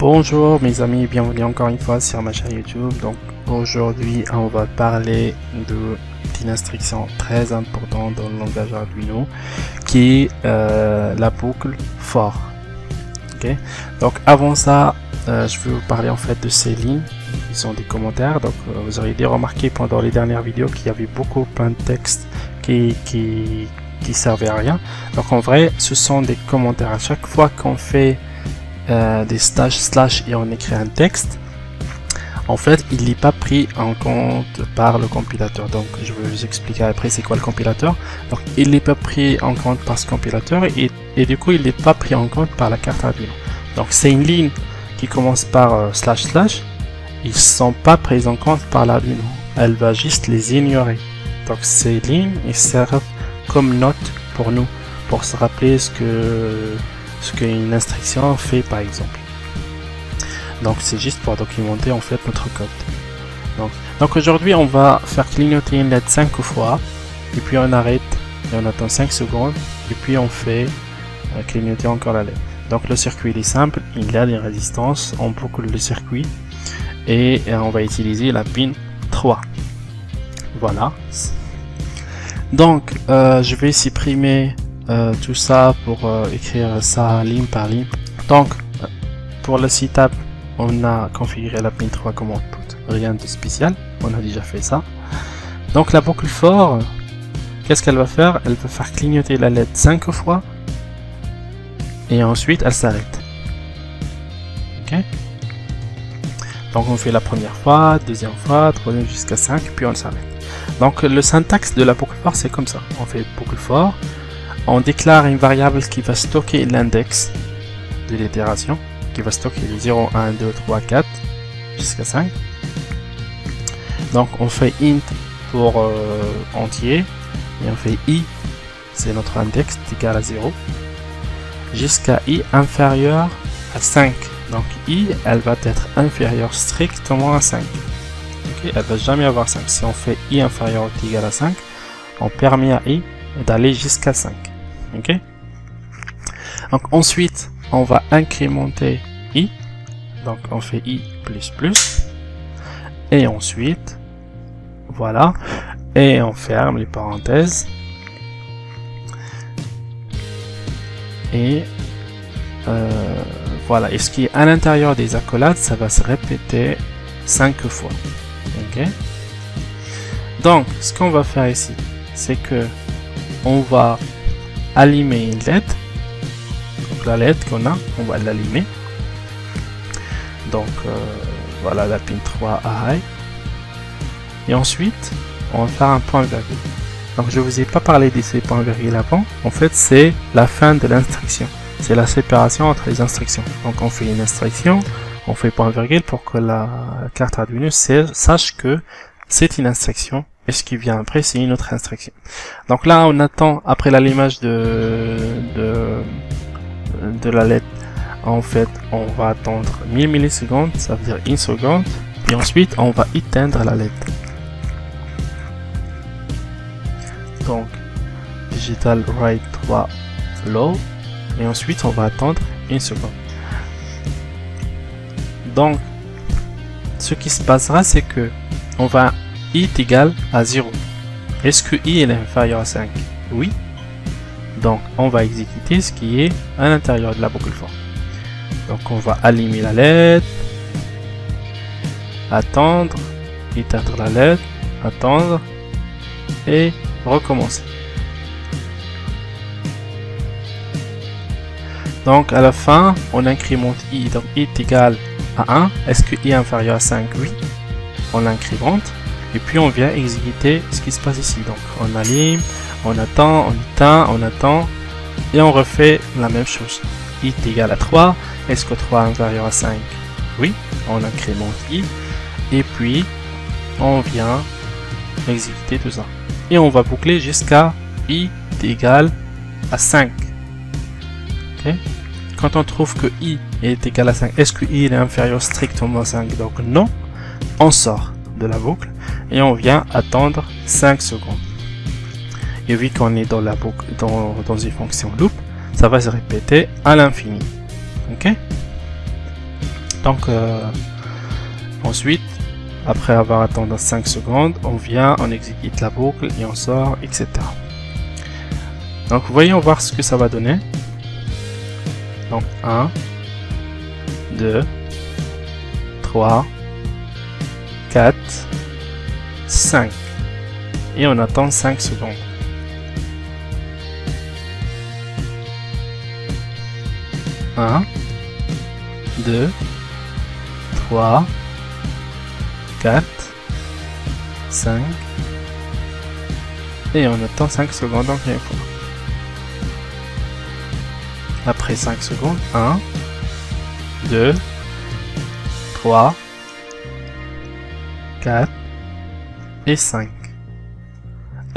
Bonjour mes amis, bienvenue encore une fois sur ma chaîne YouTube. Donc aujourd'hui on va parler d'une instruction très importante dans le langage Arduino qui est la boucle for. Ok, donc avant ça je vais vous parler en fait de ces lignes qui sont des commentaires. Donc vous aurez remarqué pendant les dernières vidéos qu'il y avait plein de textes qui servaient à rien. Donc en vrai ce sont des commentaires. À chaque fois qu'on fait des slash et on écrit un texte, en fait il n'est pas pris en compte par le compilateur. Donc je vais vous expliquer après c'est quoi le compilateur. Donc il n'est pas pris en compte par ce compilateur et du coup il n'est pas pris en compte par la carte Arduino. Donc c'est une ligne qui commence par slash, ils sont pas pris en compte par l'Arduino, elle va juste les ignorer. Donc ces lignes ils servent comme note pour nous, pour se rappeler ce qu'une instruction fait par exemple. Donc c'est juste pour documenter en fait notre code. Donc aujourd'hui on va faire clignoter une LED 5 fois et puis on arrête et on attend 5 secondes et puis on fait clignoter encore la LED. Donc le circuit il est simple, il a des résistances, on boucle le circuit et on va utiliser la pin 3. Voilà. Donc je vais supprimer tout ça pour écrire ça ligne par ligne. Donc pour le setup on a configuré la pin 3 comme output, rien de spécial, on a déjà fait ça. Donc la boucle for, qu'est-ce qu'elle va faire? Elle va faire clignoter la LED 5 fois et ensuite elle s'arrête. Ok, donc on fait la première fois, deuxième fois, troisième jusqu'à 5 puis on s'arrête. Donc le syntaxe de la boucle for c'est comme ça, on fait boucle for, on déclare une variable qui va stocker l'index de l'itération, qui va stocker les 0, 1, 2, 3, 4 jusqu'à 5. Donc on fait int pour entier et on fait i, c'est notre index égal à 0 jusqu'à i inférieur à 5. Donc i elle va être inférieure strictement à 5. Okay, elle va jamais avoir 5. Si on fait i inférieur ou égal à 5, on permet à i d'aller jusqu'à 5. Ok, donc ensuite on va incrémenter i, donc on fait i plus plus et ensuite voilà, et on ferme les parenthèses et voilà, et ce qui est à l'intérieur des accolades ça va se répéter 5 fois. Ok, donc ce qu'on va faire ici c'est que on va allumer une LED. Donc la LED qu'on a, on va l'allumer. Donc voilà la pin 3 high. Et ensuite, on va faire un point virgule. Donc je vous ai pas parlé de ces points virgule avant. En fait, c'est la fin de l'instruction. C'est la séparation entre les instructions. Donc on fait une instruction, on fait point virgule pour que la carte Arduino sache que c'est une instruction. Et ce qui vient après, c'est une autre instruction. Donc là, on attend, après l'allumage de la LED, en fait, on va attendre 1000 millisecondes, ça veut dire 1 seconde, et ensuite, on va éteindre la LED. Donc, digital write 3 low, et ensuite, on va attendre 1 seconde. Donc, ce qui se passera, c'est que on va i est égal à 0. Est-ce que i est inférieur à 5? Oui. Donc on va exécuter ce qui est à l'intérieur de la boucle for. Donc on va allumer la LED, attendre, éteindre la LED, attendre et recommencer. Donc à la fin on incrémente i, donc i est égal à 1. Est-ce que i est inférieur à 5? Oui. On l'incrémente. Et puis on vient exécuter ce qui se passe ici. Donc on allume, on attend, on éteint, on attend et on refait la même chose. i est égal à 3. Est-ce que 3 est inférieur à 5? Oui. On incrémente i et puis on vient exécuter tout ça. Et on va boucler jusqu'à i est égal à 5. Okay. Quand on trouve que i est égal à 5, est-ce que i est inférieur strictement à 5? Donc non. On sort de la boucle et on vient attendre 5 secondes. Et vu qu'on est dans la boucle, dans une fonction loop, ça va se répéter à l'infini. Ok, Donc ensuite, après avoir attendu 5 secondes, on vient, on exécute la boucle et on sort, etc. Donc voyons voir ce que ça va donner. Donc 1, 2, 3, 4, 5. Et on attend 5 secondes. Un, 2, 3, 4, 5. Et on attend 5 secondes encore une fois. Après 5 secondes, 1, 2, 3, 4 et 5.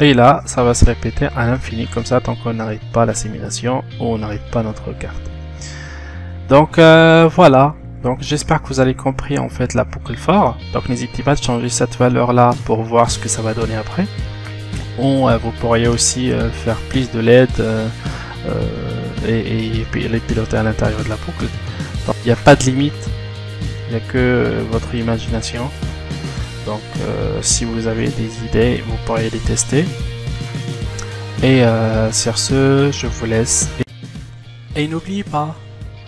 Et là, ça va se répéter à l'infini comme ça tant qu'on n'arrête pas la simulation ou on n'arrête pas notre carte. Donc voilà. Donc j'espère que vous avez compris en fait la boucle for. Donc n'hésitez pas à changer cette valeur là pour voir ce que ça va donner après. Ou vous pourriez aussi faire plus de LED et puis les piloter à l'intérieur de la boucle. Donc il n'y a pas de limite, il n'y a que votre imagination. Donc si vous avez des idées, vous pourriez les tester. Et sur ce, je vous laisse. Et n'oubliez pas,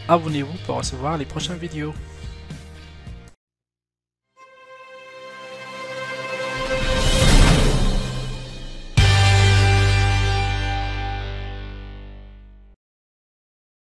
abonnez-vous pour recevoir les prochaines vidéos.